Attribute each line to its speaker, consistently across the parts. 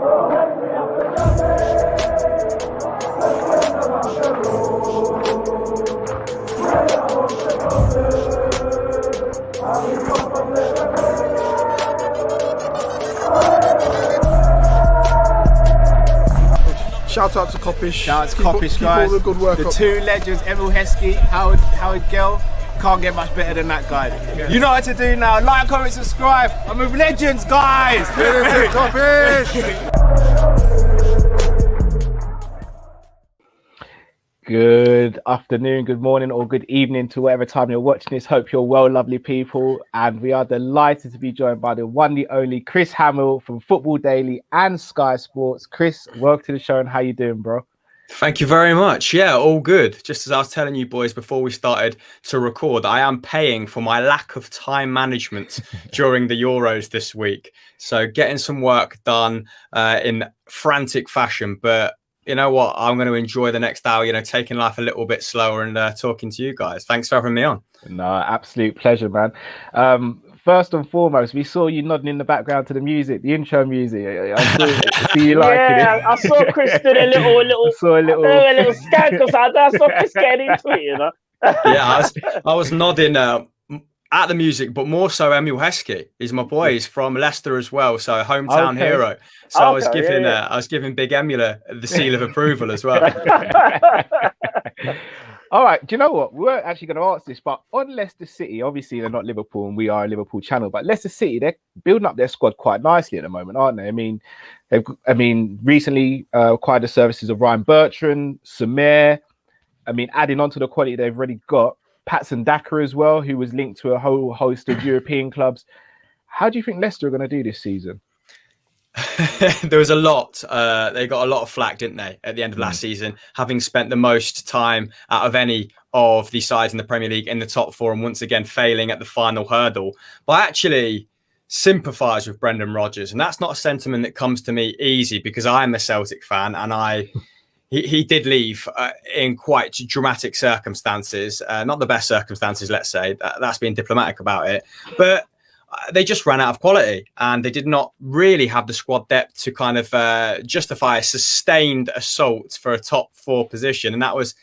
Speaker 1: Shout out to Kopish.
Speaker 2: Shout out to Kopish, guys.
Speaker 1: Keep all the good work
Speaker 2: the
Speaker 1: up.
Speaker 2: two legends, Hamill, Howard Gill. Can't get much better than that, guys. Yeah. You know what to do now. Like, comment, subscribe. I'm with legends, guys.
Speaker 1: Kopish.
Speaker 3: Good afternoon, good morning, or good evening to whatever time you're watching this. Hope you're well, lovely people. And we are delighted to be joined by the one, the only Chris Hamill from Football Daily and Sky Sports. Chris, welcome to the show, and how you doing, bro?
Speaker 4: Thank you very much. Yeah, all good. Just as I was telling you boys before we started to record, I am paying for my lack of time management during the Euros this week. So getting some work done in frantic fashion. But you know what? I'm going to enjoy the next hour, taking life a little bit slower and talking to you guys. Thanks for having me on.
Speaker 3: No, absolute pleasure, man. First and foremost, we saw you nodding in the background to the music, the intro music. I see you liking it.
Speaker 5: Yeah, I saw Chris did a little scan because I saw Chris getting into it,
Speaker 4: Yeah, I was nodding at the music, but more so Emil Heskey. He's my boy. He's from Leicester as well, so hometown hero. So I was giving Big Emula the seal of approval as well.
Speaker 3: All right, do you know what? We weren't actually going to ask this, but on Leicester City, obviously they're not Liverpool and we are a Liverpool channel, but Leicester City, they're building up their squad quite nicely at the moment, aren't they? I mean, recently acquired the services of Ryan Bertrand, Samir. Adding on to the quality they've already got, Patson Daka as well, who was linked to a whole host of European clubs. How do you think Leicester are going to do this season?
Speaker 4: There was a lot. They got a lot of flack, didn't they, at the end of last season, having spent the most time out of any of the sides in the Premier League in the top four and once again failing at the final hurdle. But I actually sympathise with Brendan Rodgers, and that's not a sentiment that comes to me easy because I am a Celtic fan and he did leave in quite dramatic circumstances, not the best circumstances, let's say. That's being diplomatic about it. But they just ran out of quality and they did not really have the squad depth to kind of justify a sustained assault for a top four position. And that was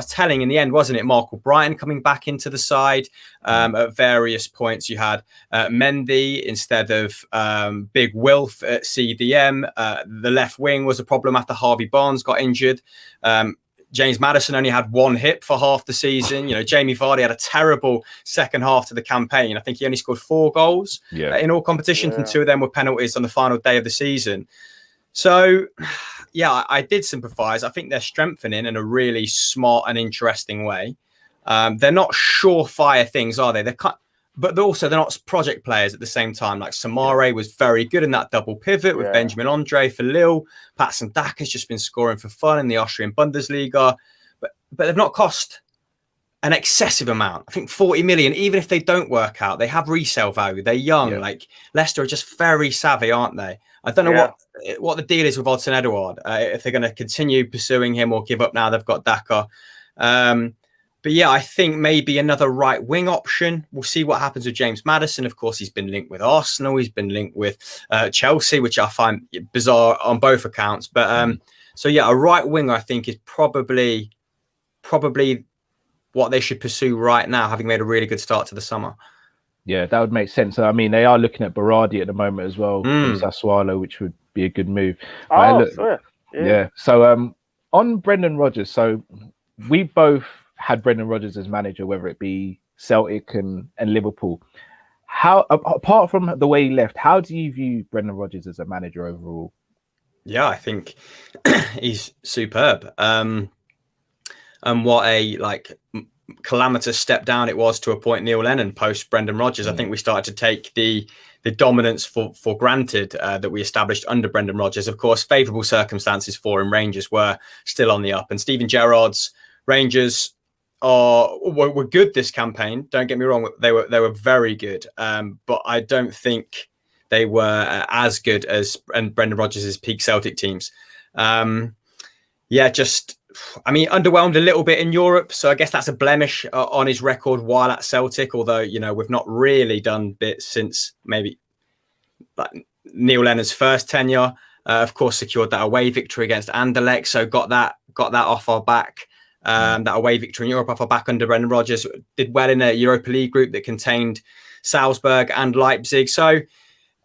Speaker 4: telling in the end, wasn't it? Michael Brighton coming back into the side at various points. You had Mendy instead of Big Wilf at CDM. The left wing was a problem after Harvey Barnes got injured. James Maddison only had one hit for half the season. Jamie Vardy had a terrible second half to the campaign. I think he only scored 4 goals in all competitions, and 2 of them were penalties on the final day of the season. So, yeah, I did sympathise. I think they're strengthening in a really smart and interesting way. They're not surefire things, are they? But they're not project players at the same time. Like Samare was very good in that double pivot with Benjamin Andre for Lille. Patson Daka has just been scoring for fun in the Austrian Bundesliga. But they've not cost an excessive amount. I think 40 million, even if they don't work out, they have resale value. They're young. Yeah. Like Leicester are just very savvy, aren't they? I don't know what the deal is with Odsonne Edouard, if they're going to continue pursuing him or give up now they've got Daka. But yeah, I think maybe another right wing option. We'll see what happens with James Maddison. Of course, he's been linked with Arsenal. He's been linked with Chelsea, which I find bizarre on both accounts. But so yeah, a right winger I think is probably what they should pursue right now, having made a really good start to the summer.
Speaker 3: Yeah, that would make sense. I mean, they are looking at Berardi at the moment as well from Sassuolo, which would be a good move. Yeah. So on Brendan Rodgers, so we both had Brendan Rodgers as manager, whether it be Celtic and Liverpool. How, apart from the way he left, how do you view Brendan Rodgers as a manager overall?
Speaker 4: Yeah, I think he's superb. And what a calamitous step down it was to appoint Neil Lennon post Brendan Rodgers. I think we started to take the dominance for granted that we established under Brendan Rodgers. Of course, favourable circumstances for him. Rangers were still on the up, and Steven Gerrard's Rangers were good this campaign. Don't get me wrong; they were very good, but I don't think they were as good as Brendan Rodgers' peak Celtic teams. Underwhelmed a little bit in Europe, so I guess that's a blemish on his record while at Celtic. Although we've not really done bits since maybe Neil Lennon's first tenure. Of course, secured that away victory against Anderlecht, so got that off our back. That away victory in Europe off our back under Brendan Rodgers. Did well in a Europa League group that contained Salzburg and Leipzig. So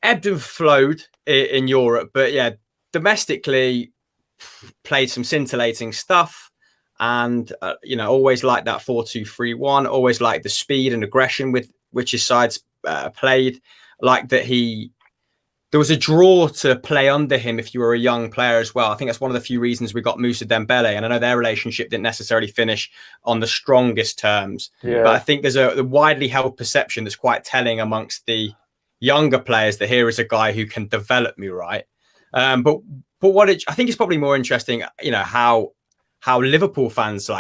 Speaker 4: ebbed and flowed in Europe, but yeah, domestically played some scintillating stuff. And, always like that 4-2-3-1, always like the speed and aggression with which his sides played. Like that there was a draw to play under him if you were a young player as well. I think that's one of the few reasons we got Moussa Dembele. And I know their relationship didn't necessarily finish on the strongest terms. Yeah. But I think there's a widely held perception that's quite telling amongst the younger players that here is a guy who can develop me, right? But I think it's probably more interesting, how Liverpool fans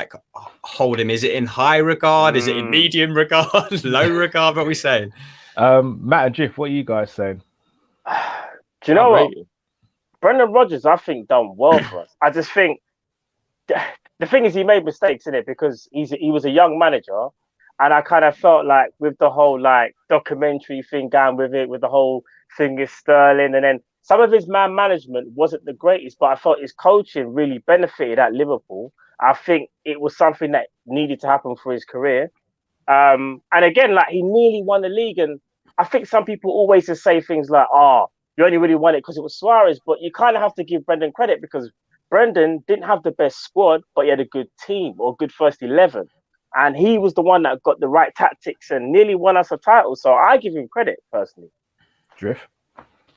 Speaker 4: hold him. Is it in high regard? Is it in medium regard? Low regard? What are we saying?
Speaker 3: Matt and Jiff, what are you guys saying?
Speaker 5: Do you know what? Brendan Rodgers, I think, done well for us. I just think the thing is he made mistakes in it because he was a young manager, and I kind of felt like with the whole documentary thing going with it, with the whole thing with Sterling, and then some of his man management wasn't the greatest, but I thought his coaching really benefited at Liverpool. I think it was something that needed to happen for his career. And again, he nearly won the league, and I think some people always just say things like, you only really won it because it was Suarez, but you kind of have to give Brendan credit because Brendan didn't have the best squad, but he had a good team or good first 11. And he was the one that got the right tactics and nearly won us a title. So I give him credit personally.
Speaker 3: Drift?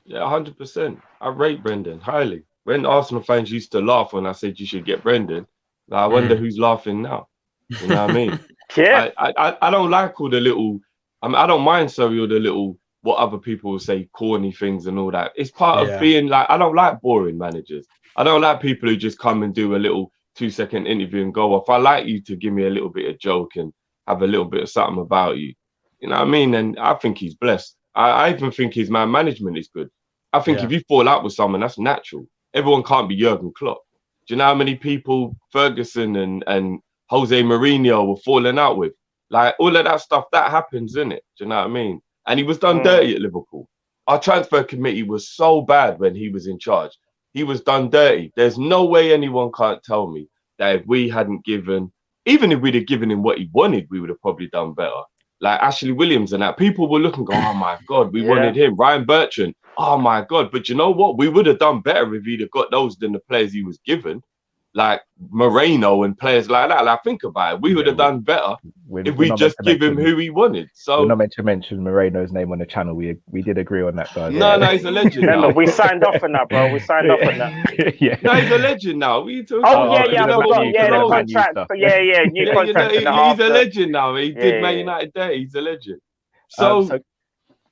Speaker 6: Yeah, 100%. I rate Brendan highly. When Arsenal fans used to laugh when I said you should get Brendan, I wonder who's laughing now. You know what I mean?
Speaker 5: Yeah.
Speaker 6: I don't like all the little... I don't mind, sorry, all the little, what other people will say, corny things and all that. It's part of being I don't like boring managers. I don't like people who just come and do a little 2-second interview and go off. I like you to give me a little bit of joke and have a little bit of something about you. You know what I mean? And I think he's blessed. I even think his man management is good. I think if you fall out with someone, that's natural. Everyone can't be Jurgen Klopp. Do you know how many people Ferguson and Jose Mourinho were falling out with? All of that stuff, that happens, innit? Do you know what I mean? And he was done dirty at Liverpool. Our transfer committee was so bad when he was in charge. He was done dirty. There's no way anyone can't tell me that if we hadn't given, even if we'd have given him what he wanted, we would have probably done better. Like Ashley Williams and that. People were looking, oh my God, we wanted him. Ryan Bertrand, oh my God. But you know what? We would have done better if he'd have got those than the players he was given. Like Moreno and players like that. Think about it. We would have done better if we just give him who he wanted. So
Speaker 3: we're not meant to mention Moreno's name on the channel. We did agree on that, guys.
Speaker 6: No, he's a legend.
Speaker 5: Remember, we signed off on that, bro. We signed off on that.
Speaker 6: No, he's a legend now. What are you talking
Speaker 5: about? The contract. New contract.
Speaker 6: He's a legend now. He did Man United there. He's a legend. So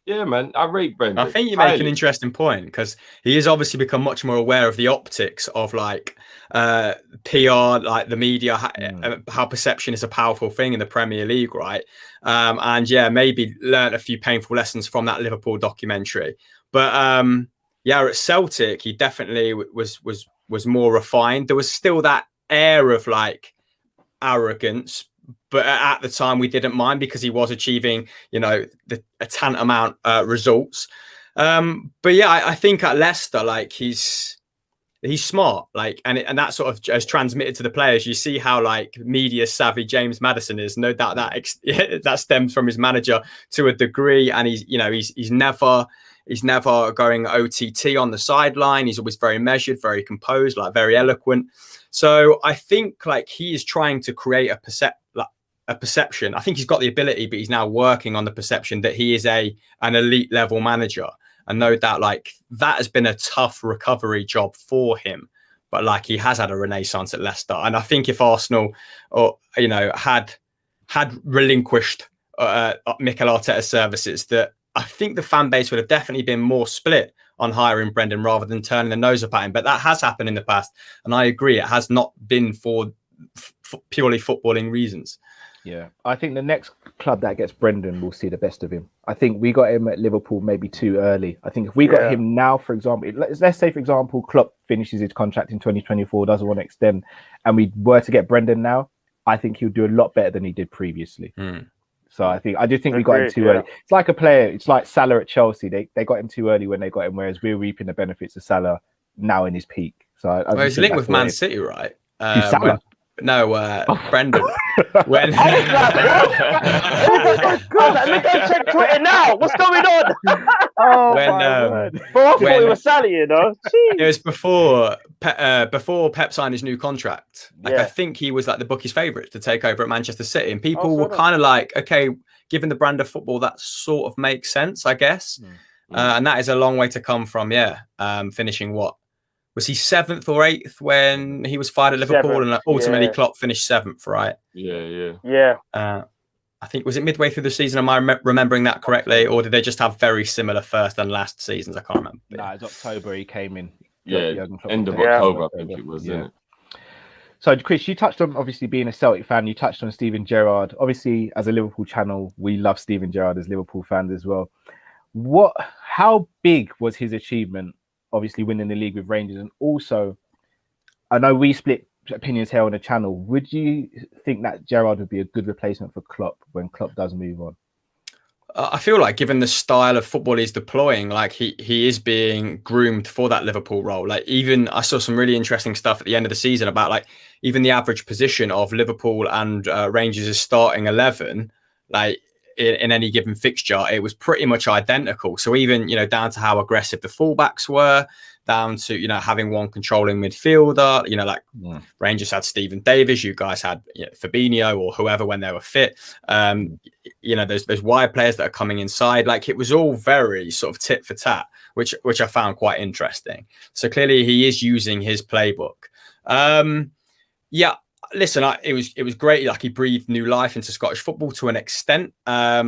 Speaker 6: yeah, man, I rate Brendan.
Speaker 4: I think you make an interesting point because he has obviously become much more aware of the optics of PR, the media, how perception is a powerful thing in the Premier League, right? And maybe learned a few painful lessons from that Liverpool documentary. But at Celtic, he definitely was more refined. There was still that air of arrogance. But at the time, we didn't mind because he was achieving, a tantamount results. I think at Leicester, he's smart, and that sort of has transmitted to the players. You see how media savvy James Maddison is. No doubt that stems from his manager to a degree, and he's never going OTT on the sideline. He's always very measured, very composed, very eloquent. So I think he is trying to create a perception. I think he's got the ability, but he's now working on the perception that he is an elite level manager. And no doubt that has been a tough recovery job for him. But he has had a renaissance at Leicester. And I think if Arsenal had relinquished Mikel Arteta's services, that I think the fan base would have definitely been more split on hiring Brendan rather than turning the nose up at him. But that has happened in the past. And I agree, it has not been for purely footballing reasons.
Speaker 3: Yeah, I think the next club that gets Brendan will see the best of him. I think we got him at Liverpool maybe too early. I think if we got him now, for example, let's say, for example, Klopp finishes his contract in 2024, doesn't want to extend, and we were to get Brendan now, I think he'll do a lot better than he did previously. So I do think we got him too early. It's like a player. It's like Salah at Chelsea. They got him too early when they got him, whereas we're reaping the benefits of Salah now in his peak. So
Speaker 4: well, he's linked with Man City, right?
Speaker 3: Salah?
Speaker 4: Brendan. When
Speaker 5: Look at check Twitter now. What's going on? But I thought it was Sally, you know. Jeez.
Speaker 4: It was before Pep signed his new contract. Like I think he was like the bookies' favourite to take over at Manchester City, and people were kind of like, okay, given the brand of football, that sort of makes sense, I guess. And that is a long way to come from. Finishing what? Was he 7th or 8th when he was fired at Liverpool, and ultimately Klopp finished 7th, right?
Speaker 5: Yeah.
Speaker 4: I think, was it midway through the season? Am I remembering that correctly, or did they just have very similar first and last seasons? I can't remember.
Speaker 3: No, it's October he came in.
Speaker 6: End of October, I think it was. Yeah.
Speaker 3: So, Chris, you touched on obviously being a Celtic fan. You touched on Steven Gerrard. Obviously, as a Liverpool channel, we love Steven Gerrard as Liverpool fans as well. How big was his achievement? Obviously winning the league with Rangers, and also I know we split opinions here on the channel. Would you think that Gerrard would be a good replacement for Klopp when Klopp does move on?
Speaker 4: I feel like given the style of football he's deploying, like he is being groomed for that Liverpool role. Like even I saw some really interesting stuff at the end of the season about like even the average position of Liverpool and Rangers' starting 11, like in any given fixture, it was pretty much identical. So even, down to how aggressive the fullbacks were, down to, having one controlling midfielder, Rangers had Stephen Davis, you guys had Fabinho or whoever when they were fit. There's wide players that are coming inside. Like it was all very sort of tit for tat, which I found quite interesting. So clearly he is using his playbook. Listen, it was great. Like he breathed new life into Scottish football to an extent. I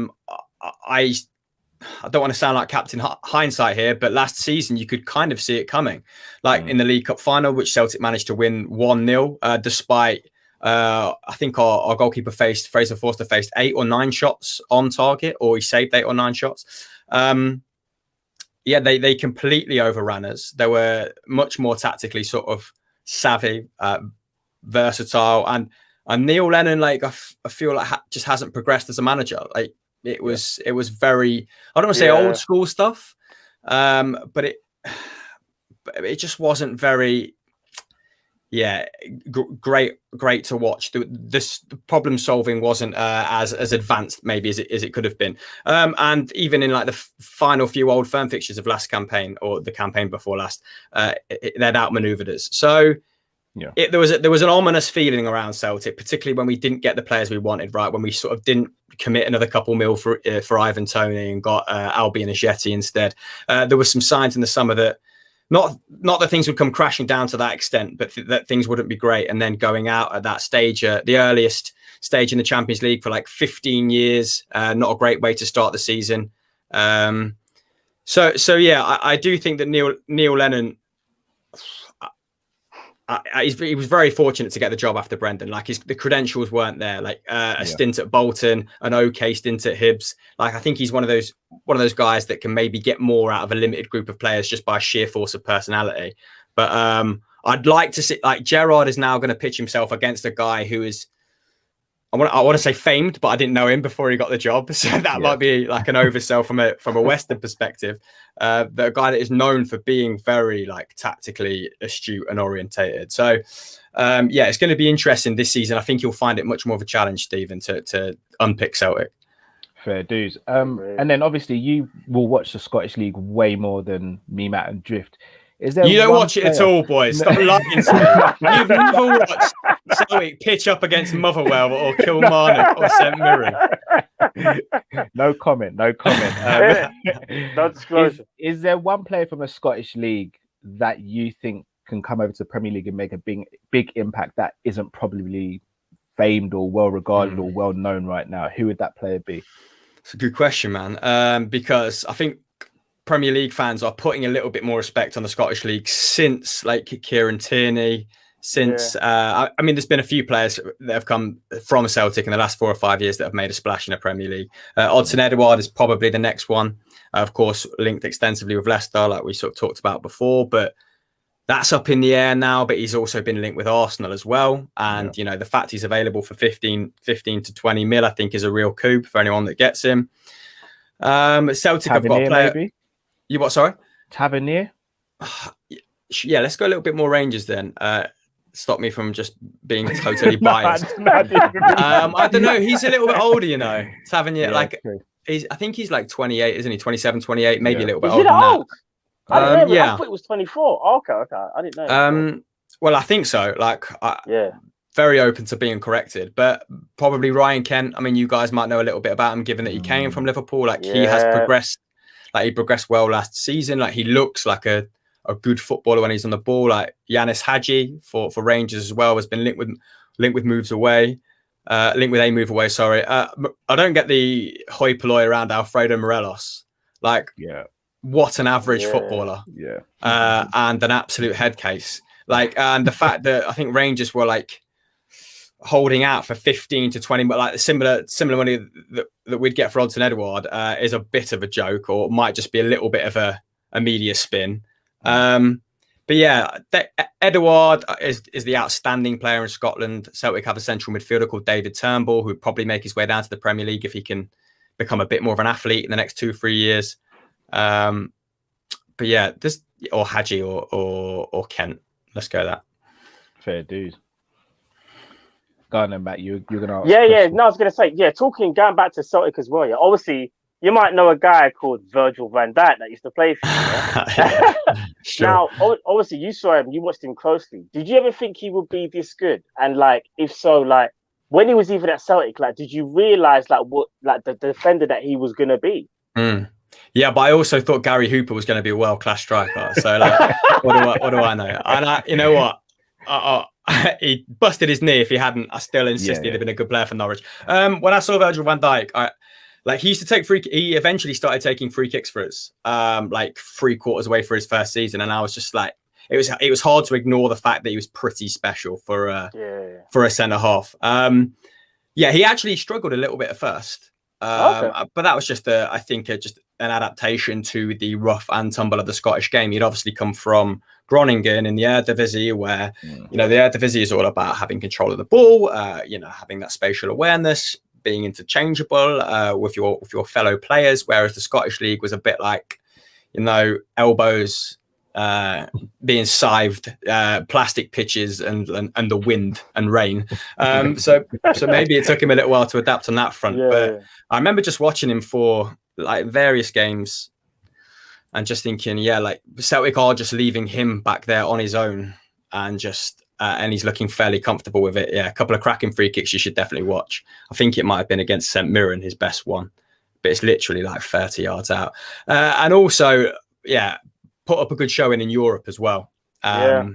Speaker 4: don't want to sound like Captain Hindsight here, but last season you could kind of see it coming. Like in the League Cup final, which Celtic managed to win 1-0, despite I think our goalkeeper Fraser Forster faced 8 or 9 shots on target, or he saved 8 or 9 shots. They completely overran us. They were much more tactically sort of savvy, versatile, and Neil Lennon, like I feel like just hasn't progressed as a manager. Like it was very, I don't want to say old school stuff, but it just wasn't very great to watch. The problem solving wasn't as advanced maybe as it could have been, and even in like the final few Old Firm fixtures of last campaign or the campaign before last, they'd outmaneuvered us. So there was an ominous feeling around Celtic, particularly when we didn't get the players we wanted, right? When we sort of didn't commit another couple mil for Ivan Toney and got Albion Ajeti instead. There were some signs in the summer that not that things would come crashing down to that extent, but that things wouldn't be great. And then going out at that stage, the earliest stage in the Champions League for like 15 years, not a great way to start the season. I do think that Neil Lennon, he was very fortunate to get the job after Brendan. Like the credentials weren't there. Like a stint at Bolton, an okay stint at Hibs. Like I think he's one of those guys that can maybe get more out of a limited group of players just by sheer force of personality. But I'd like to see, like, Gerrard is now going to pitch himself against a guy who is, I want to say famed, but I didn't know him before he got the job, so that might be like an oversell from a Western perspective. A guy that is known for being very like tactically astute and orientated. So it's going to be interesting this season. I think you'll find it much more of a challenge, Stephen, to unpick Celtic.
Speaker 3: Fair dues. And then obviously you will watch the Scottish League way more than me, Matt, and Drift. Is there
Speaker 4: you don't watch it at all, boys. Stop lying to me. You've never watched Celtic pitch up against Motherwell or Kilmarnock or St Mirren.
Speaker 3: No comment.
Speaker 5: No disclosure.
Speaker 3: Is there one player from the Scottish League that you think can come over to the Premier League and make a big impact that isn't probably famed or well regarded or well known right now? Who would that player be?
Speaker 4: It's a good question, man. Because I think Premier League fans are putting a little bit more respect on the Scottish League since like Kieran Tierney, I mean, there's been a few players that have come from Celtic in the last 4 or 5 years that have made a splash in the Premier League. Odsonne Edouard is probably the next one. Of course, linked extensively with Leicester, like we sort of talked about before, but that's up in the air now. But he's also been linked with Arsenal as well. And, the fact he's available for 15 to 20 mil, I think is a real coup for anyone that gets him. Celtic have got a player.
Speaker 3: Maybe?
Speaker 4: You what, sorry?
Speaker 3: Tavernier?
Speaker 4: Yeah, let's go a little bit more Rangers then. Stop me from just being totally biased. I don't know. He's a little bit older, you know. Tavernier, I think he's like 28, isn't he? 27, 28, maybe a little bit older than that.
Speaker 5: I thought it was 24. Oh, okay. I didn't know.
Speaker 4: Well, I think so. Very open to being corrected, but probably Ryan Kent. I mean, you guys might know a little bit about him, given that he came from Liverpool. He has progressed. He progressed well last season. He looks like a good footballer when he's on the ball. Yanis Hadji for Rangers as well has been linked with moves away. Linked with a move away. Sorry, I don't get the hoi polloi around Alfredo Morelos. What an average footballer. And an absolute head case. And the fact that I think Rangers were holding out for 15 to 20, but similar money that we'd get for Odson Edouard is a bit of a joke, or might just be a little bit of a media spin. But yeah, Edouard is the outstanding player in Scotland. Celtic have a central midfielder called David Turnbull, who would probably make his way down to the Premier League if he can become a bit more of an athlete in the next 2-3 years. But yeah, or Hadji or Kent. Let's go that.
Speaker 3: Fair dude. Go on then, Matt. You're going to ask.
Speaker 5: Yeah. No, I was going to say, going back to Celtic as well. Yeah, obviously, you might know a guy called Virgil van Dijk that used to play for you. Yeah? Sure. Now, obviously, you saw him, you watched him closely. Did you ever think he would be this good? And if so, when he was even at Celtic, did you realise what the defender that he was going to be?
Speaker 4: Yeah, but I also thought Gary Hooper was going to be a world-class striker. So, what do I know? And you know what? He busted his knee. If he hadn't, I still insist he'd have been a good player for Norwich. When I saw Virgil van Dijk, he used to take he eventually started taking free kicks for us, 3/4 away for his first season. And I was just it was hard to ignore the fact that he was pretty special for a centre half. He actually struggled a little bit at first. But that was just just an adaptation to the rough and tumble of the Scottish game. He'd obviously come from Groningen in the Eredivisie, where the Eredivisie is all about having control of the ball, having that spatial awareness, being interchangeable with your fellow players, whereas the Scottish League was a bit elbows being scythed, plastic pitches and the wind and rain. So maybe it took him a little while to adapt on that front. But I remember just watching him for various games and just thinking, Celtic are just leaving him back there on his own and and he's looking fairly comfortable with it. Yeah, a couple of cracking free kicks you should definitely watch. I think it might have been against St Mirren, his best one, but it's literally 30 yards out. And also, put up a good showing in Europe as well. I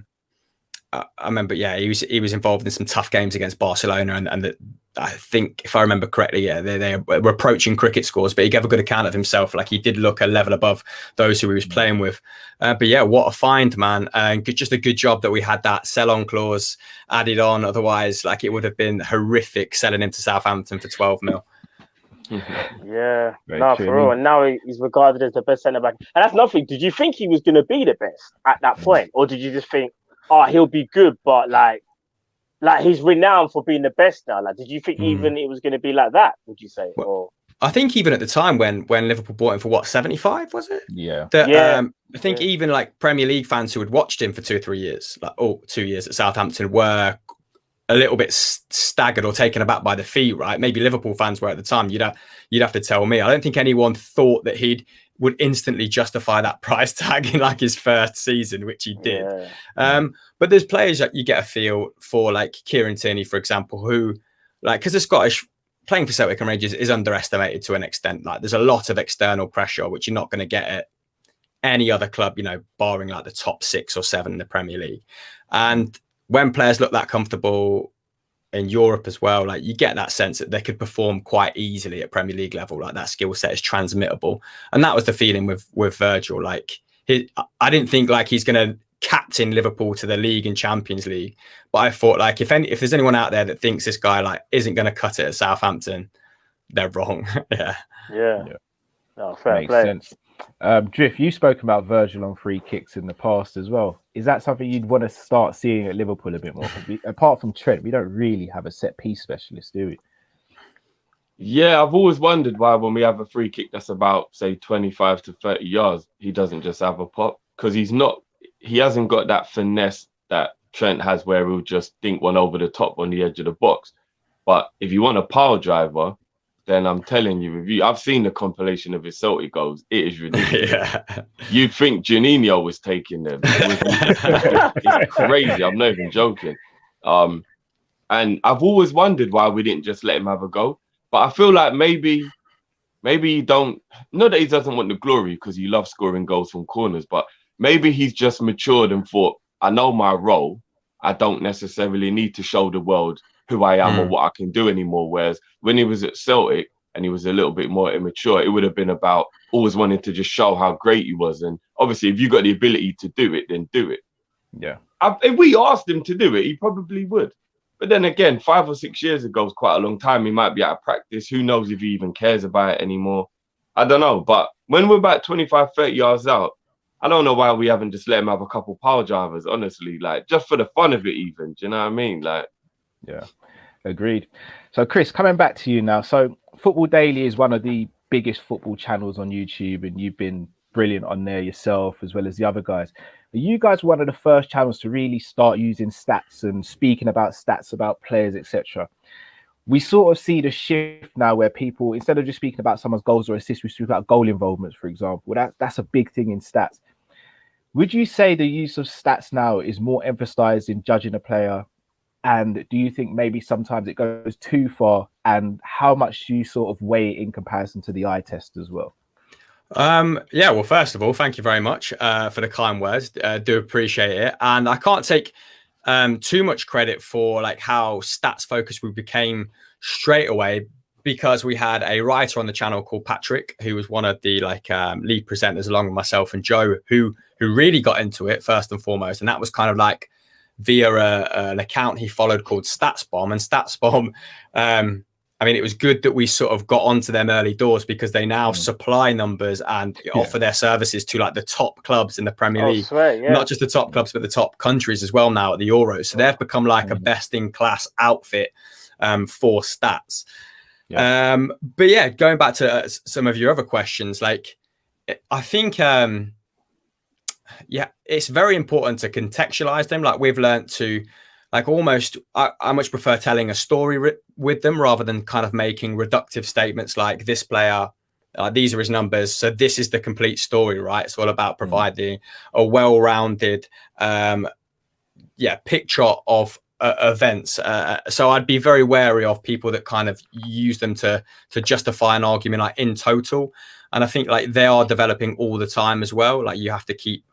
Speaker 4: remember, he was involved in some tough games against Barcelona, and I think, if I remember correctly, they were approaching cricket scores, but he gave a good account of himself. He did look a level above those who he was playing with. But what a find, man. And just a good job that we had that sell-on clause added on. Otherwise, it would have been horrific selling him to Southampton for 12 mil.
Speaker 5: For real. And now he's regarded as the best centre-back. And that's nothing. Did you think he was going to be the best at that point? Or did you just think, he'll be good, but he's renowned for being the best now? Did you think even it was going to be like that, would you say?
Speaker 4: Well, I think even at the time when Liverpool bought him for 75, was it?
Speaker 3: Yeah.
Speaker 4: I think even Premier League fans who had watched him for 2 or 3 years, 2 years at Southampton, were a little bit staggered or taken aback by the fee, right? Maybe Liverpool fans were at the time. You'd have to tell me. I don't think anyone thought that he would instantly justify that price tag in his first season, which he did. But there's players that you get a feel for, Kieran Tierney, for example, who, because the Scottish playing for Celtic and Rangers is underestimated to an extent. There's a lot of external pressure, which you're not going to get at any other club, barring the top 6 or 7 in the Premier League. And when players look that comfortable in Europe as well, you get that sense that they could perform quite easily at Premier League level. That skill set is transmittable, and that was the feeling with Virgil. I didn't think he's going to captain Liverpool to the league and Champions League, but I thought if there's anyone out there that thinks this guy isn't going to cut it at Southampton, they're wrong.
Speaker 5: No, fair
Speaker 3: Makes
Speaker 5: play.
Speaker 3: sense. Drift, you spoke about Virgil on free kicks in the past as well. Is that something you'd want to start seeing at Liverpool a bit more? Apart from Trent, we don't really have a set piece specialist, do we?
Speaker 6: Yeah, I've always wondered why when we have a free kick that's about, say, 25 to 30 yards, he doesn't just have a pop, because he's not he hasn't got that finesse that Trent has, where he'll just dink one over the top on the edge of the box. But if you want a power driver, then I'm telling you, I've seen the compilation of his Celtic goals. It is ridiculous. Yeah. You'd think Juninho was taking them. It's crazy. I'm not even joking. And I've always wondered why we didn't just let him have a go. But I feel like maybe he don't, not that he doesn't want the glory because he loves scoring goals from corners, but maybe he's just matured and thought, I know my role. I don't necessarily need to show the world who I am or what I can do anymore. Whereas when he was at Celtic and he was a little bit more immature, it would have been about always wanting to just show how great he was. And obviously, if you got the ability to do it, then do it.
Speaker 3: Yeah.
Speaker 6: If we asked him to do it, he probably would. But then again, 5 or 6 years ago is quite a long time. He might be out of practice. Who knows if he even cares about it anymore? I don't know. But when we're about 25, 30 yards out, I don't know why we haven't just let him have a couple power drivers, honestly, like just for the fun of it even. Do you know what I mean? Like,
Speaker 3: yeah, agreed. So Chris, coming back to you now. So Football Daily is one of the biggest football channels on YouTube, and you've been brilliant on there yourself, as well as the other guys. Are you guys one of the first channels to really start using stats and speaking about stats about players, etc.? We sort of see the shift now where people, instead of just speaking about someone's goals or assists, we speak about goal involvements, for example. That's a big thing in stats. Would you say the use of stats now is more emphasized in judging a player? And do you think maybe sometimes it goes too far? And how much do you sort of weigh it in comparison to the eye test as well?
Speaker 4: Yeah, well, first of all, thank you very much for the kind words. Do appreciate it. And I can't take too much credit for like how stats focused we became straight away, because we had a writer on the channel called Patrick, who was one of the lead presenters along with myself and Joe, who really got into it first and foremost. And that was kind of like via an account he followed called StatsBomb. And StatsBomb, I mean, it was good that we sort of got onto them early doors, because they now supply numbers and offer their services to like the top clubs in the Premier League. Not just the top clubs, but the top countries as well now at the Euros. So they've become like a best in class outfit for stats. But yeah, going back to some of your other questions, like I think, it's very important to contextualize them. Like we've learned to like almost, I much prefer telling a story with them rather than kind of making reductive statements like this player, these are his numbers, so this is the complete story, right? It's all about providing a well-rounded picture of events. So I'd be very wary of people that kind of use them to justify an argument like in total. And I think like they are developing all the time as well. Like you have to keep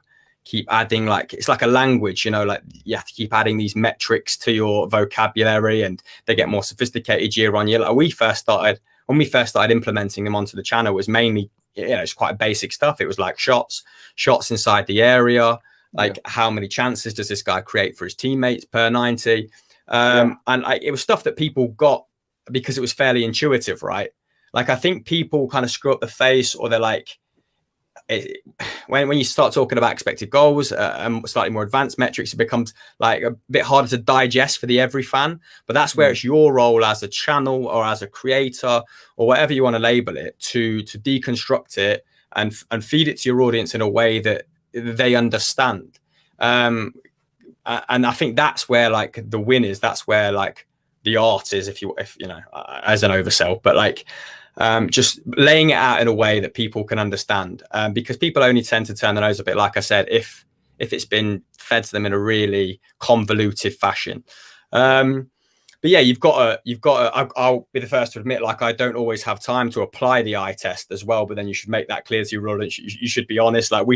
Speaker 4: adding, like it's like a language, you know, like you have to keep adding these metrics to your vocabulary, and they get more sophisticated year on year. Like when we first started implementing them onto the channel, it was mainly, you know, it's quite basic stuff. It was like shots inside the area, like how many chances does this guy create for his teammates per 90, and it was stuff that people got because it was fairly intuitive, right? Like I think people kind of screw up the face, or they're like, when you start talking about expected goals and slightly more advanced metrics, it becomes like a bit harder to digest for the every fan. But that's where it's your role as a channel or as a creator or whatever you want to label it, to deconstruct it and feed it to your audience in a way that they understand. And I think that's where like the win is. That's where like the art is, if you know, as an oversell, but like just laying it out in a way that people can understand, because people only tend to turn their nose a bit, like I said, if it's been fed to them in a really convoluted fashion. But yeah, you've got to, I'll be the first to admit, like I don't always have time to apply the eye test as well, but then you should make that clear to your audience. You should be honest. Like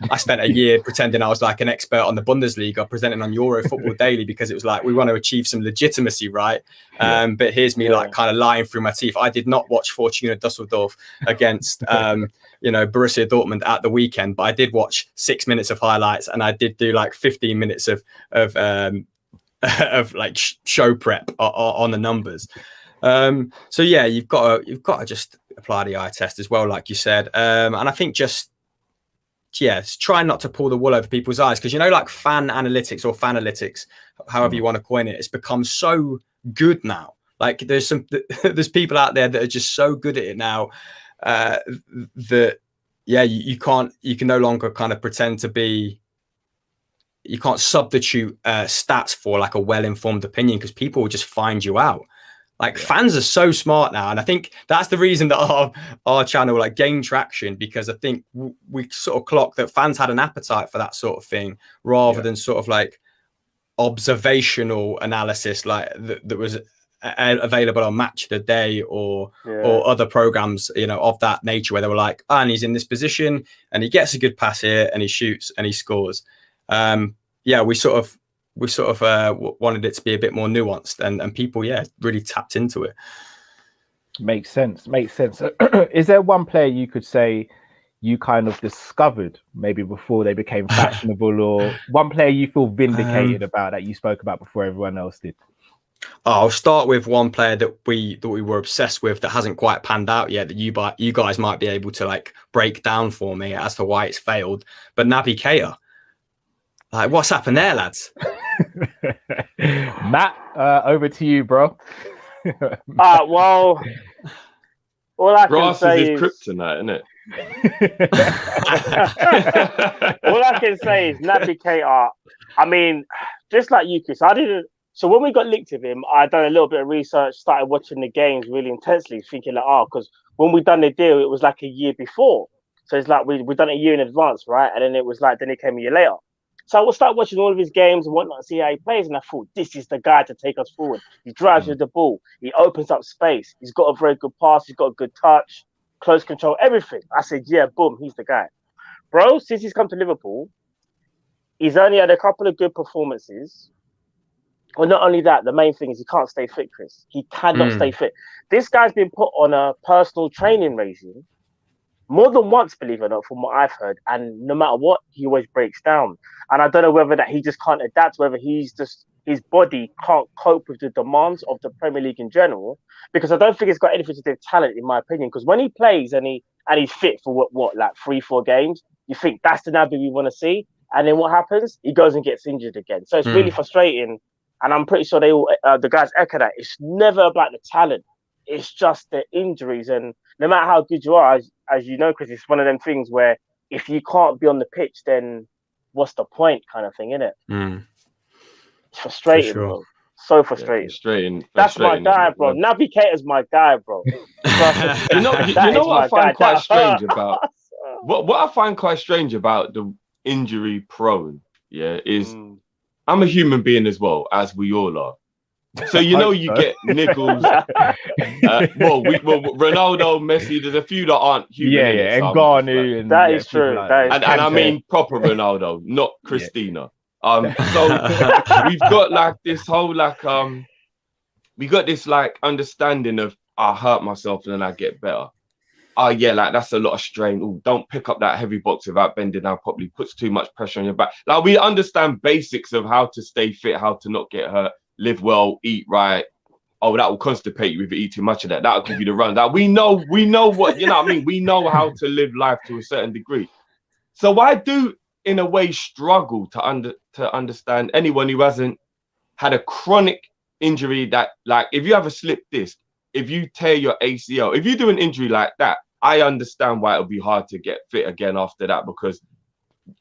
Speaker 4: I spent a year pretending I was like an expert on the Bundesliga, presenting on Euro Football Daily, because it was like, we want to achieve some legitimacy, right? But here's me like kind of lying through my teeth. I did not watch Fortuna Dusseldorf against, you know, Borussia Dortmund at the weekend, but I did watch 6 minutes of highlights, and I did do like 15 minutes of like show prep on the numbers. So yeah, you've got to just apply the eye test as well, like you said. And I think just try not to pull the wool over people's eyes, because you know, like fan analytics or fanalytics, however you want to coin it, it's become so good now. Like there's people out there that are just so good at it now that you can no longer kind of pretend to be substitute stats for like a well-informed opinion, because people will just find you out. Like fans are so smart now, and I think that's the reason that our channel like gained traction, because I think we sort of clocked that fans had an appetite for that sort of thing, rather than sort of like observational analysis like that was available on Match of the Day or other programs, you know, of that nature, where they were like, and he's in this position and he gets a good pass here and he shoots and he scores. We sort of wanted it to be a bit more nuanced, and people really tapped into it.
Speaker 3: Makes sense. Is there one player you could say you kind of discovered maybe before they became fashionable, or one player you feel vindicated about that you spoke about before everyone else did?
Speaker 4: I'll start with one player that we were obsessed with that hasn't quite panned out yet, that you guys might be able to like break down for me as to why it's failed. But Naby Keita, like, what's happened there, lads?
Speaker 3: Matt, over to you, bro.
Speaker 5: Well, all I can say is
Speaker 6: kryptonite, isn't it?
Speaker 5: All I can say is Naby Keita. I mean, just like you, Chris, so when we got linked with him, I done a little bit of research, started watching the games really intensely, thinking like, because when we done the deal, it was like a year before. So it's like we done it a year in advance, right? And then it came a year later. So I would start watching all of his games and whatnot, see how he plays, and I thought, this is the guy to take us forward. He drives with the ball, he opens up space, he's got a very good pass, he's got a good touch, close control, everything. I said, yeah, boom, he's the guy. Bro, since he's come to Liverpool, he's only had a couple of good performances. Well, not only that, the main thing is he can't stay fit, Chris. He cannot stay fit. This guy's been put on a personal training regime more than once, believe it or not, from what I've heard. And no matter what, he always breaks down. And I don't know whether that he just can't adapt, whether his body can't cope with the demands of the Premier League in general. Because I don't think it's got anything to do with talent, in my opinion. Because when he plays and he's fit for what like 3-4 games, you think that's the Naby we want to see. And then what happens? He goes and gets injured again. So it's really frustrating. And I'm pretty sure the guys echo that. It's never about the talent. It's just the injuries. And no matter how good you are, as you know, Chris, it's one of them things where if you can't be on the pitch, then what's the point, kind of thing, isn't it? It's frustrating, bro. So frustrating. That's my guy, bro. Naby Keita's my guy, bro.
Speaker 6: you know what I find quite strange about what I find quite strange about the injury prone, is I'm a human being as well, as we all are. So you get niggles. Ronaldo, Messi. There's a few that aren't human.
Speaker 3: And Garnu.
Speaker 5: And that is true.
Speaker 6: And I mean proper Ronaldo, not Christina. So we've got like this whole we got this like understanding of I hurt myself and then I get better. Like that's a lot of strain. Ooh, don't pick up that heavy box without bending down properly. Puts too much pressure on your back. Like we understand basics of how to stay fit, how to not get hurt. Live well, eat right. Oh, that will constipate you if you eat too much of that. That'll give you the run. That we know what, you know what I mean? We know how to live life to a certain degree. So I do, in a way, struggle to understand anyone who hasn't had a chronic injury that, like, if you have a slip disc, if you tear your ACL, if you do an injury like that, I understand why it'll be hard to get fit again after that, because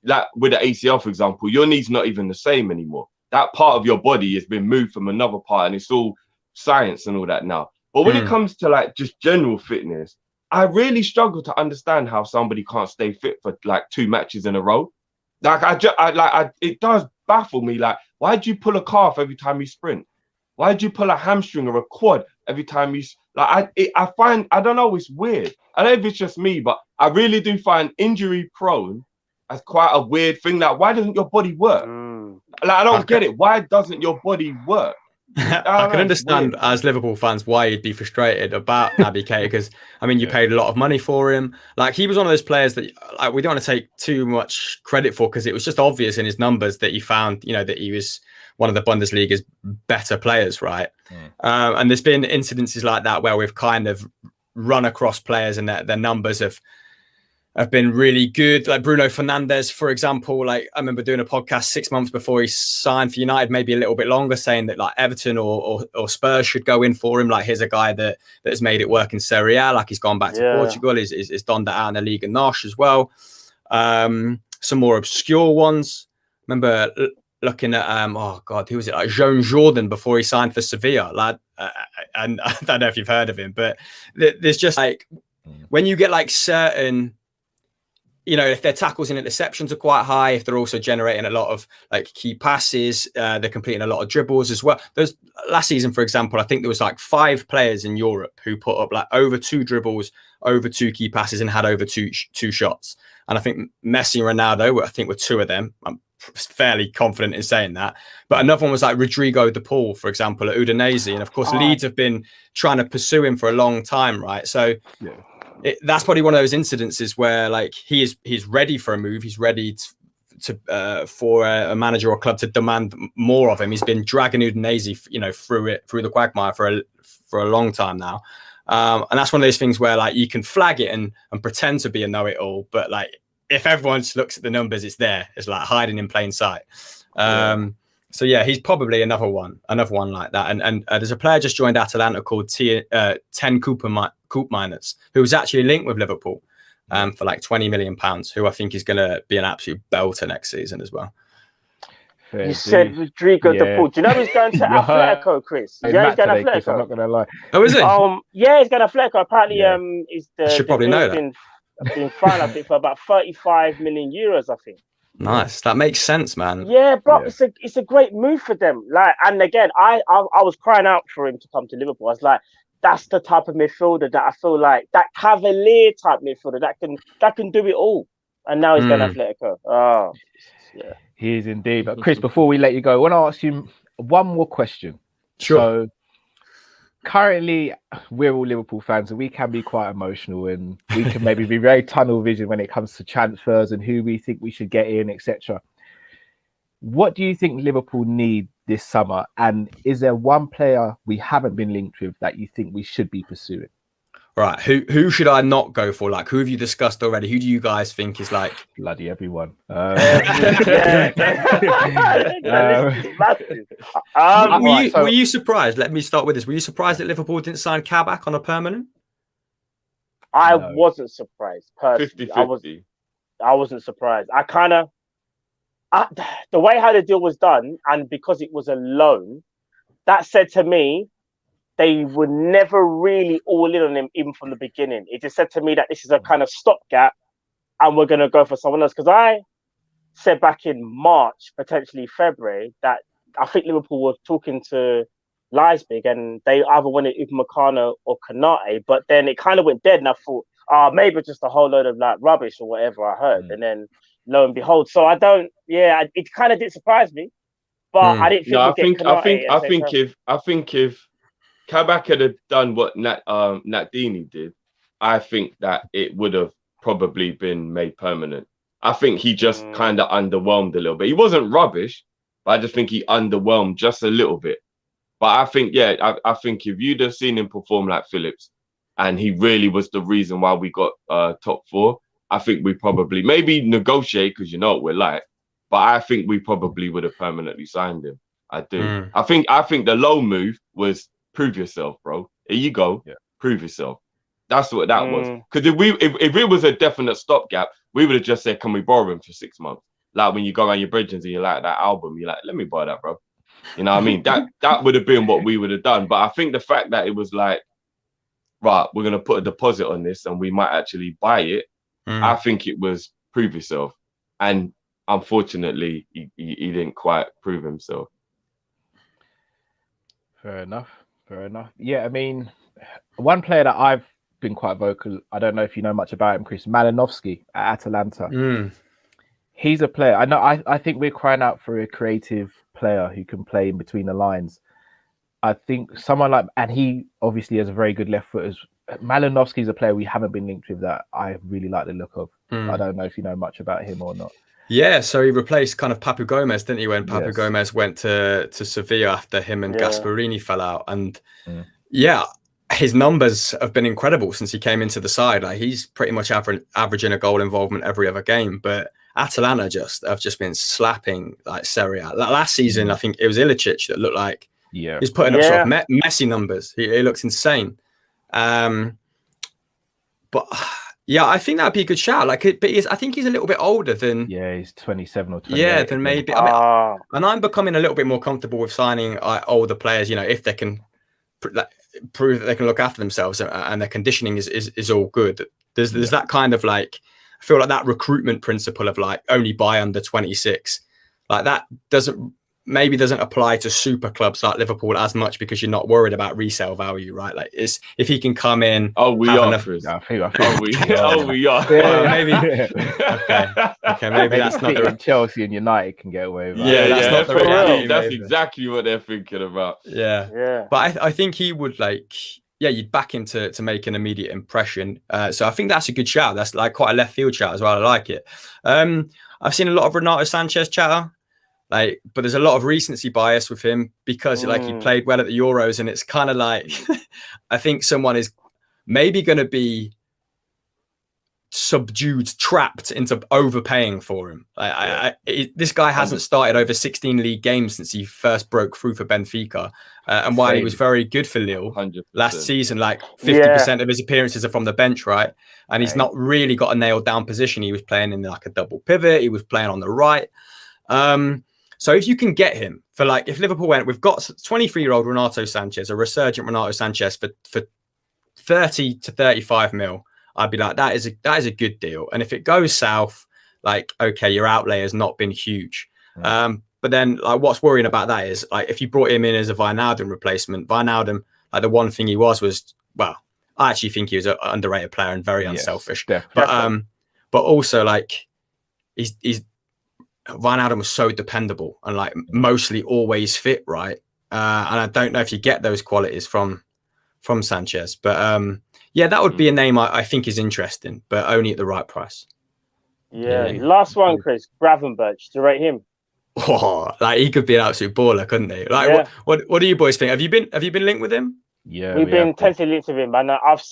Speaker 6: like with the ACL, for example, your knee's not even the same anymore. That part of your body has been moved from another part, and it's all science and all that now. But when it comes to like just general fitness, I really struggle to understand how somebody can't stay fit for like 2 matches in a row. Like it does baffle me. Like, why'd you pull a calf every time you sprint? Why'd you pull a hamstring or a quad every time you I don't know, it's weird. I don't know if it's just me, but I really do find injury prone as quite a weird thing. Like, why doesn't your body work? Like, I don't get it. Why doesn't your body work?
Speaker 4: I can understand as Liverpool fans why you'd be frustrated about Naby Keita, because I mean you paid a lot of money for him. Like, he was one of those players that like we don't want to take too much credit for, because it was just obvious in his numbers that you found, that he was one of the Bundesliga's better players, right? And there's been incidences like that where we've kind of run across players and their numbers have been really good. Like Bruno Fernandes, for example. Like, I remember doing a podcast 6 months before he signed for United, maybe a little bit longer, saying that like Everton or Spurs should go in for him. Like, here's a guy that has made it work in Serie A. Like, he's gone back to Portugal. He's done that out in the Liga NOS as well. Some more obscure ones. remember looking at oh god, who was it? Like Jean Jordan before he signed for Sevilla. Like, and I don't know if you've heard of him, but there's just like when you get like certain, you know, if their tackles and interceptions are quite high, if they're also generating a lot of like key passes, they're completing a lot of dribbles as well. There's last season, for example, I think there was like 5 players in Europe who put up like over 2 dribbles, over 2 key passes, and had over two shots. And I think Messi and Ronaldo, I think, were 2 of them. I'm fairly confident in saying that. But another one was like Rodrigo de Paul, for example, at Udinese. And of course, Leeds have been trying to pursue him for a long time, right? So that's probably one of those incidences where like he's ready for a move. He's ready to for a manager or club to demand more of him. He's been dragging Udinese, you know, through the quagmire for a long time now. And that's one of those things where like you can flag it and pretend to be a know-it-all, but like if everyone just looks at the numbers, it's there. It's like hiding in plain sight. So yeah, he's probably another one like that. And there's a player just joined Atalanta called 10 Koop-Miners, who was actually linked with Liverpool for like £20 million, who I think is going to be an absolute belter next season as well.
Speaker 5: You said Rodrigo de Paul. Do you know he's going to Atletico, Chris? Yeah, he's going to Atletico.
Speaker 3: Chris, I'm not going to lie.
Speaker 4: Oh, is he?
Speaker 5: Yeah, he's going to Atletico. Apparently,
Speaker 4: I should probably know that.
Speaker 5: Been fined, I think, for about 35 million euros, I think.
Speaker 4: Nice. That makes sense, man.
Speaker 5: Yeah, bro, it's a great move for them. Like, and again, I was crying out for him to come to Liverpool. I was like, that's the type of midfielder that I feel like, that Cavalier type midfielder that can do it all. And now he's going to Atletico. Oh, yeah.
Speaker 3: He is indeed. But Chris, before we let you go, I want to ask you one more question.
Speaker 4: Sure.
Speaker 3: So, currently, we're all Liverpool fans, and we can be quite emotional, and we can maybe be very tunnel vision when it comes to transfers and who we think we should get in, etc. What do you think Liverpool need this summer? And is there one player we haven't been linked with that you think we should be pursuing?
Speaker 4: Right. Who should I not go for? Like, who have you discussed already? Who do you guys think is like
Speaker 3: bloody everyone?
Speaker 4: Were you surprised? Let me start with this. Were you surprised that Liverpool didn't sign Kabak on a permanent?
Speaker 5: I wasn't surprised. Personally,
Speaker 6: 50-50.
Speaker 5: I wasn't surprised. The way how the deal was done, and because it was a loan, that said to me, they were never really all in on him even from the beginning. It just said to me that this is a kind of stopgap and we're going to go for someone else. Because I said back in March, potentially February, that I think Liverpool were talking to Leipzig and they either wanted Upamecano or Konate, but then it kind of went dead and I thought, maybe it's just a whole load of like rubbish or whatever I heard. And then lo and behold, so it kind of did surprise me, but I didn't think.
Speaker 6: I think if Kabak had done what Natdini did, I think that it would have probably been made permanent. I think he just kind of underwhelmed a little bit. He wasn't rubbish, but I just think he underwhelmed just a little bit. But I think, I think if you'd have seen him perform like Phillips, and he really was the reason why we got top 4, I think we probably maybe negotiate, because you know what we're like. But I think we probably would have permanently signed him. I do. I think the low move was prove yourself, bro. Here you go. Yeah. Prove yourself. That's what that was. Because if it was a definite stopgap, we would have just said, can we borrow him for 6 months? Like when you go around your bridges and you like that album, you're like, let me buy that, bro. You know what I mean? That would have been what we would have done. But I think the fact that it was like, right, we're going to put a deposit on this and we might actually buy it. I think it was prove yourself. And unfortunately, he didn't quite prove himself.
Speaker 3: Fair enough. Yeah, I mean, one player that I've been quite vocal, I don't know if you know much about him, Chris, Malinowski at Atalanta. He's a player. I think we're crying out for a creative player who can play in between the lines. I think someone like, and he obviously has a very good left foot. Malinowski is a player we haven't been linked with that I really like the look of. I don't know if you know much about him or not.
Speaker 4: Yeah, so he replaced kind of Papu Gomez, didn't he, when Papu Gomez went to Sevilla after him and Gasperini fell out. And his numbers have been incredible since he came into the side. Like he's pretty much averaging a goal involvement every other game. But Atalanta have just been slapping like Serie A. Last season, I think it was Ilicic that looked like he's putting up sort of Messi numbers. He looks insane. But Yeah, I think that'd be a good shout. Like, but I think he's a little bit older than.
Speaker 3: Yeah, he's 27 or 28.
Speaker 4: Yeah, then maybe. I mean, and I'm becoming a little bit more comfortable with signing older players. You know, if they can prove that they can look after themselves and their conditioning is all good. There's that kind of like, I feel like that recruitment principle of like only buy under 26, like that doesn't apply to super clubs like Liverpool as much because you're not worried about resale value, right? Like, it's if he can come in.
Speaker 6: Oh, we are.
Speaker 3: I think
Speaker 6: we are.
Speaker 4: Well, maybe. Okay, maybe that's not the
Speaker 3: Chelsea and United can get away with that.
Speaker 4: Yeah, that's not the reality.
Speaker 6: That's exactly what they're thinking about.
Speaker 4: Yeah. But I think he would like. Yeah, you'd back him to make an immediate impression. So I think that's a good shout. That's like quite a left field shout as well. I like it. I've seen a lot of Renato Sanchez chatter. Like, but there's a lot of recency bias with him because like he played well at the Euros, and it's kind of like I think someone is maybe going to be trapped into overpaying for him. This guy hasn't started over 16 league games since he first broke through for Benfica, and while he was very good for Lille
Speaker 6: 100%.
Speaker 4: last season, like 50% of his appearances are from the bench, right? And he's not really got a nailed down position. He was playing in like a double pivot. He was playing on the right. So if you can get him for like, if Liverpool went, we've got 23-year-old Renato Sanchez, a resurgent Renato Sanchez for 30 to 35 mil, I'd be like, that is a good deal. And if it goes south, like, okay, your outlay has not been huge. But then like what's worrying about that is like, if you brought him in as a Wijnaldum replacement, Wijnaldum, like the one thing he was, well, I actually think he was an underrated player and very unselfish. But also like he's Wijnaldum was so dependable and like mostly always fit, right? And I don't know if you get those qualities from Sanchez, but yeah, that would be a name I think is interesting, but only at the right price.
Speaker 5: Yeah. Last one, Chris Gravenberch. To rate him.
Speaker 4: Oh, like he could be an absolute baller, couldn't he? Like, what do you boys think? Have you been linked with him?
Speaker 3: Yeah,
Speaker 5: we've been tentatively linked with him, and I've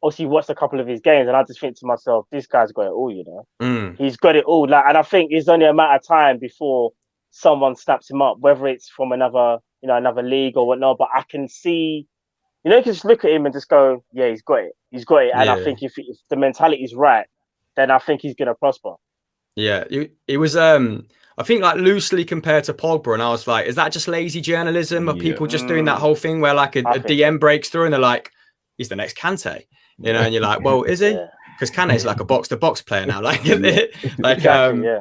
Speaker 5: obviously watched a couple of his games, and I just think to myself, this guy's got it all, you know. He's got it all. Like, and I think it's only a matter of time before someone snaps him up, whether it's from another league or whatnot. But I can see, you know, you can just look at him and just go, yeah, he's got it. He's got it. And I think if the mentality is right, then I think he's going to prosper. Yeah,
Speaker 4: it was, I think, like loosely compared to Pogba, and I was like, is that just lazy journalism? Are people just doing that whole thing where like a DM breaks through and they're like, he's the next Kante, you know, and you're like, well, is he? Because Kante's like a box-to-box player now, like, like,
Speaker 5: exactly,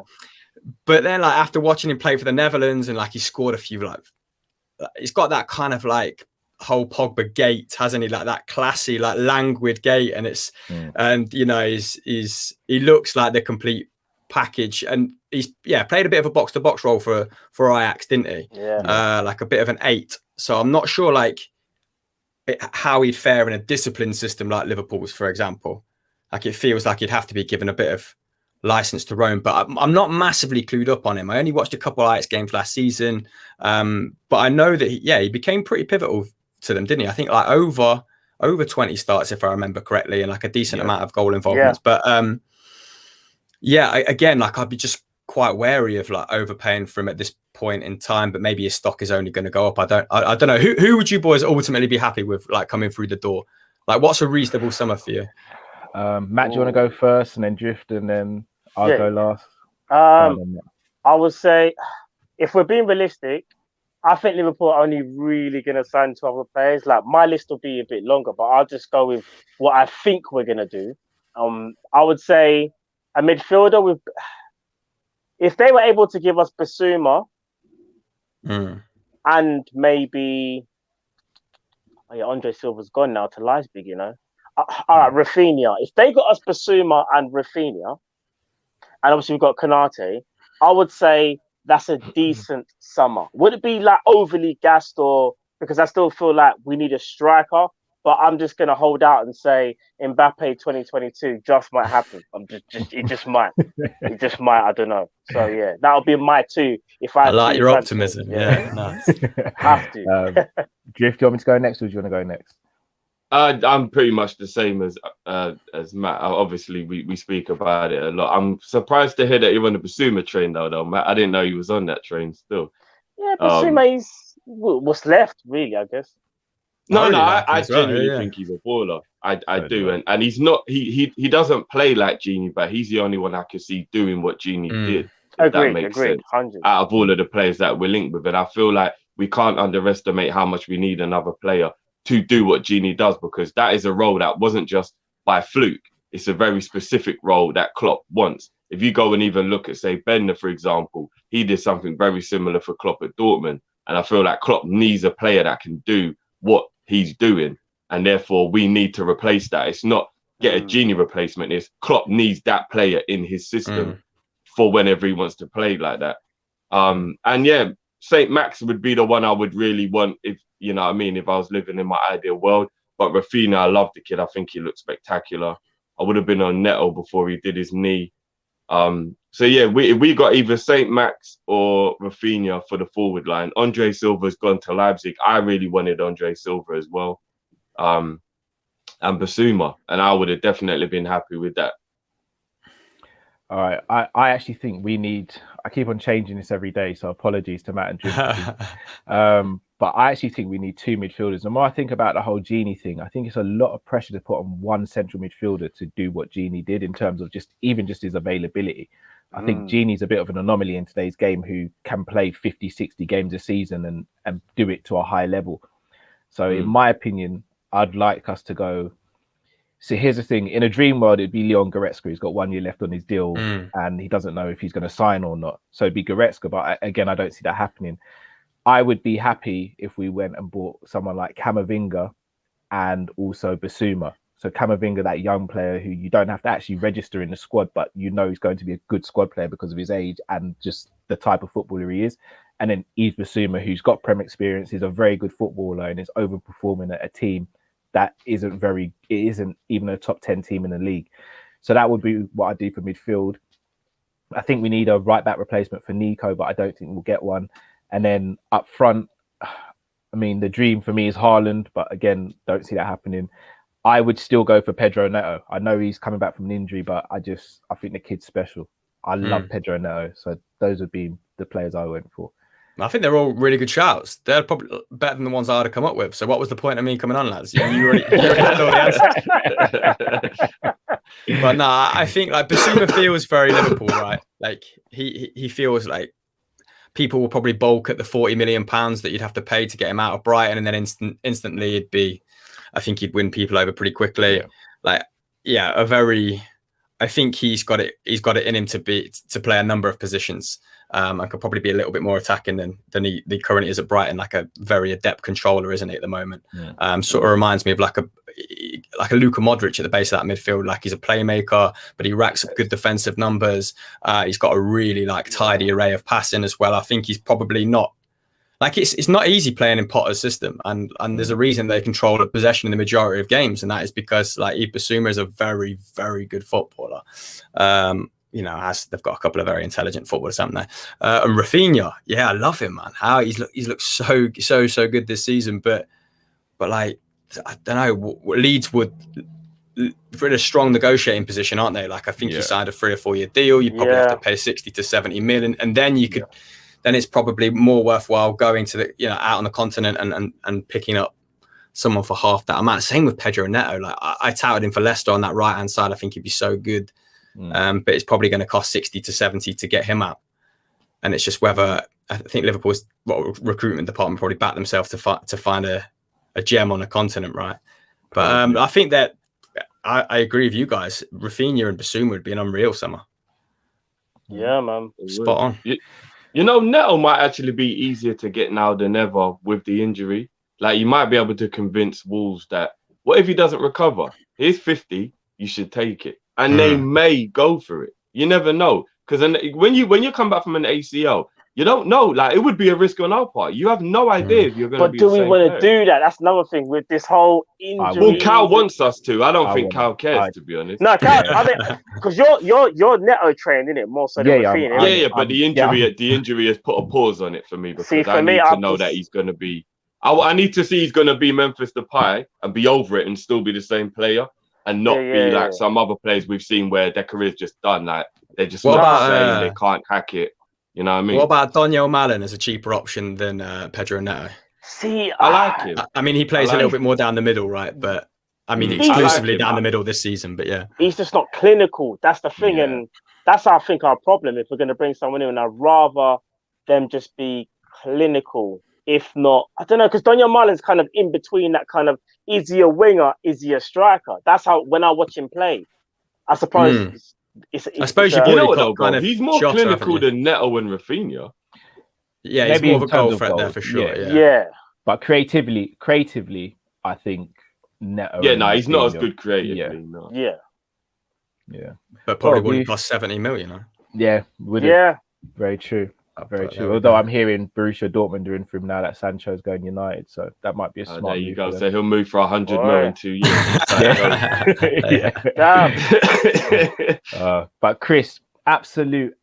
Speaker 4: But then, like, after watching him play for the Netherlands, and like he scored a few, like, he's got that kind of like whole Pogba gait, hasn't he? Like that classy, like languid gait, and it's, and you know, he looks like the complete package, and he's played a bit of a box-to-box role for Ajax, didn't he? Like a bit of an 8. So I'm not sure, like, how he'd fare in a disciplined system like Liverpool's, for example. Like, it feels like he'd have to be given a bit of license to roam, but I'm not massively clued up on him. I only watched a couple of Ajax games last season, but I know that he became pretty pivotal to them, didn't he? I think like over 20 starts, if I remember correctly, and like a decent amount of goal involvements. But again, like I'd be just quite wary of like overpaying for him at this point in time, but maybe his stock is only going to go up. I don't know. Who would you boys ultimately be happy with, like, coming through the door? Like, what's a reasonable summer for you?
Speaker 3: Matt, do you want to go first and then Drift, and then I'll go last?
Speaker 5: I would say, if we're being realistic, I think Liverpool are only really going to sign 2 other players. Like, my list will be a bit longer, but I'll just go with what I think we're going to do. I would say a midfielder with, if they were able to give us Basuma and maybe, Andre Silva's gone now to Leipzig, you know. All right, Rafinha. If they got us Basuma and Rafinha, and obviously we've got Konate, I would say that's a decent summer. Would it be like overly gassed, or because I still feel like we need a striker? But I'm just gonna hold out and say Mbappe 2022 just might happen. It just might. It just might. I don't know. So yeah, that'll be my 2. If I
Speaker 4: like your optimism. Yeah, nice.
Speaker 5: Have to.
Speaker 3: Drift, do you want me to go next, or do you want to go next?
Speaker 6: I'm pretty much the same as Matt. Obviously, we speak about it a lot. I'm surprised to hear that you're on the Basuma train, though, Matt. I didn't know you was on that train still.
Speaker 5: Yeah, Basuma is what's left, really, I guess.
Speaker 6: No, I genuinely think he's a baller. I do, and he's not. He doesn't play like Genie, but he's the only one I can see doing what Genie did.
Speaker 5: Agreed.
Speaker 6: Sense.
Speaker 5: 100.
Speaker 6: Out of all of the players that we're linked with, and I feel like we can't underestimate how much we need another player to do what Genie does, because that is a role that wasn't just by fluke. It's a very specific role that Klopp wants. If you go and even look at, say, Bender, for example, he did something very similar for Klopp at Dortmund. And I feel like Klopp needs a player that can do what he's doing. And therefore, we need to replace that. It's not get a Genie replacement. It's Klopp needs that player in his system for whenever he wants to play like that. And yeah, St. Max would be the one I would really want, if you know what I mean, if I was living in my ideal world. But Rafinha, I love the kid. I think he looks spectacular. I would have been on Neto before he did his knee. So yeah, we got either St. Max or Rafinha for the forward line. Andre Silva's gone to Leipzig. I really wanted Andre Silva as well. And Basuma, and I would have definitely been happy with that.
Speaker 3: All right, I actually think we need. I keep on changing this every day, so apologies to Matt and Jim. But I actually think we need two midfielders. The more I think about the whole Genie thing, I think it's a lot of pressure to put on one central midfielder to do what Genie did in terms of just his availability. I think Genie's a bit of an anomaly in today's game who can play 50, 60 games a season and do it to a high level. So in my opinion, I'd like us to go. So here's the thing. In a dream world, it'd be Leon Goretzka. He's got 1 year left on his deal and he doesn't know if he's going to sign or not. So it'd be Goretzka. But again, I don't see that happening. I would be happy if we went and bought someone like Camavinga and also Basuma. So Camavinga, that young player who you don't have to actually register in the squad, but you know he's going to be a good squad player because of his age and just the type of footballer he is. And then Yves Basuma, who's got Prem experience, is a very good footballer and is overperforming at a team that isn't even a top 10 team in the league. So that would be what I do for midfield. I think we need a right back replacement for Nico, but I don't think we'll get one. And then up front, I mean, the dream for me is Haaland, but again, don't see that happening. I would still go for Pedro Neto. I know he's coming back from an injury, but I think the kid's special. I love Pedro Neto. So those would be the players I went for.
Speaker 4: I think they're all really good shouts. They're probably better than the ones I would have come up with. So what was the point of me coming on, lads? You already had all the answers. But no, I think like Basuma feels very Liverpool, right? Like he feels like people will probably balk at the £40 million that you'd have to pay to get him out of Brighton, and then instantly I think he'd win people over pretty quickly. I think he's got it in him to play a number of positions. And could probably be a little bit more attacking than he currently is at Brighton, like a very adept controller, isn't he, at the moment? Yeah. Sort of reminds me of like a Luka Modric at the base of that midfield. Like he's a playmaker, but he racks up good defensive numbers. He's got a really tidy array of passing as well. I think he's probably not it's not easy playing in Potter's system, and there's a reason they control the possession in the majority of games, and that is because Yves Basuma is a very, very good footballer. They've got a couple of very intelligent footballers, haven't they? And Rafinha, I love him, man. How he's looked so good this season, but I don't know. Leeds would for in a strong negotiating position, aren't they? Like I think you signed a 3 or 4 year deal. You probably have to pay 60 to 70 million, and then you could. Then it's probably more worthwhile going to the out on the continent and picking up someone for half that amount. Same with Pedro Neto. Like I touted him for Leicester on that right hand side. I think he'd be so good. But it's probably going to cost 60 to 70 to get him out. And it's just whether I think Liverpool's recruitment department probably backed themselves to find a gem on the continent, right? But I think that I agree with you guys. Rafinha and Basuma would be an unreal summer.
Speaker 5: Yeah, man.
Speaker 4: Spot on.
Speaker 6: Neto might actually be easier to get now than ever with the injury. Like you might be able to convince Wolves that what if he doesn't recover? He's 50, you should take it. And they may go for it. You never know. Because when you come back from an ACL, you don't know. Like it would be a risk on our part. You have no idea if you're going to be. But
Speaker 5: do we want to do that? That's another thing with this whole injury.
Speaker 6: Well, Cal wants us to. I don't think Cal cares, to be honest.
Speaker 5: No, Cal. I mean, because you're Neto trained, isn't it? More so than Rafinha.
Speaker 6: Yeah. But the injury has put a pause on it for me because I need to know that he's going to be. I need to see he's going to be Memphis Depay and be over it and still be the same player. And not be like some other players we've seen where their career's just done. Like they're just not saying they can't hack it. You know what I mean?
Speaker 4: What about Daniel Malen as a cheaper option than Pedro Neto?
Speaker 5: See,
Speaker 6: I like him.
Speaker 4: I mean, he plays a little bit more down the middle, right? But I mean, exclusively down the middle this season, but yeah.
Speaker 5: He's just not clinical. That's the thing. And that's, I think, our problem. If we're going to bring someone in, I'd rather them just be clinical. If not, I don't know, because Daniel Marlin's kind of in between that kind of, is he a winger? Is he a striker? That's how, when I watch him play, I suppose
Speaker 4: I suppose you've already got kind of
Speaker 6: he's more
Speaker 4: Jota,
Speaker 6: clinical than Neto and Rafinha.
Speaker 4: Yeah, he's
Speaker 3: Maybe
Speaker 4: more of a
Speaker 3: in terms
Speaker 4: goal
Speaker 3: of
Speaker 4: threat there
Speaker 3: goals.
Speaker 4: for sure.
Speaker 5: Yeah.
Speaker 3: But creatively, I think Neto.
Speaker 6: Yeah,
Speaker 3: and
Speaker 6: no, he's not as
Speaker 3: Rafinha-
Speaker 6: good creatively. No.
Speaker 5: Yeah.
Speaker 4: But probably wouldn't cost 70 million, huh?
Speaker 3: Yeah, very true. Very true. Although I'm hearing Borussia Dortmund are in for him now that Sancho's going United, so that might be a smart.
Speaker 6: There you
Speaker 3: move
Speaker 6: go.
Speaker 3: for
Speaker 6: So
Speaker 3: them.
Speaker 6: he'll move for 100 mil in 2 years.
Speaker 5: Damn.
Speaker 3: But Chris, absolute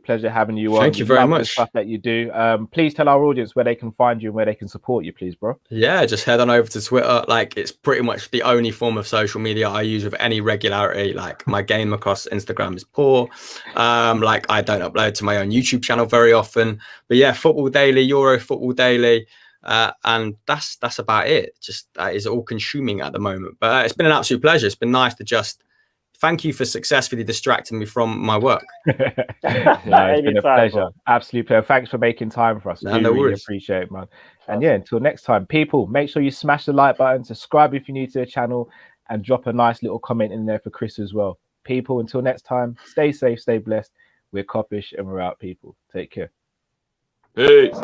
Speaker 3: pleasure having you on.
Speaker 4: Thank you
Speaker 3: We
Speaker 4: very
Speaker 3: love the
Speaker 4: much.
Speaker 3: stuff that you do. Please tell our audience where they can find you and where they can support you, please, bro.
Speaker 4: Yeah, just head on over to Twitter. Like, it's pretty much the only form of social media I use with any regularity. Like, my game across Instagram is poor. Like, I don't upload to my own YouTube channel very often. But yeah, Football Daily, Euro Football Daily. And that's about it. Just that is all consuming at the moment. But it's been an absolute pleasure. It's been nice to just thank you for successfully distracting me from my work.
Speaker 3: It's been a pleasure. Absolute pleasure. Thanks for making time for us. We really appreciate it, man. And yeah, until next time, people, make sure you smash the like button, subscribe if you're new to the channel, and drop a nice little comment in there for Chris as well. People, until next time, stay safe, stay blessed. We're Kopish and we're out, people. Take care.
Speaker 6: Peace.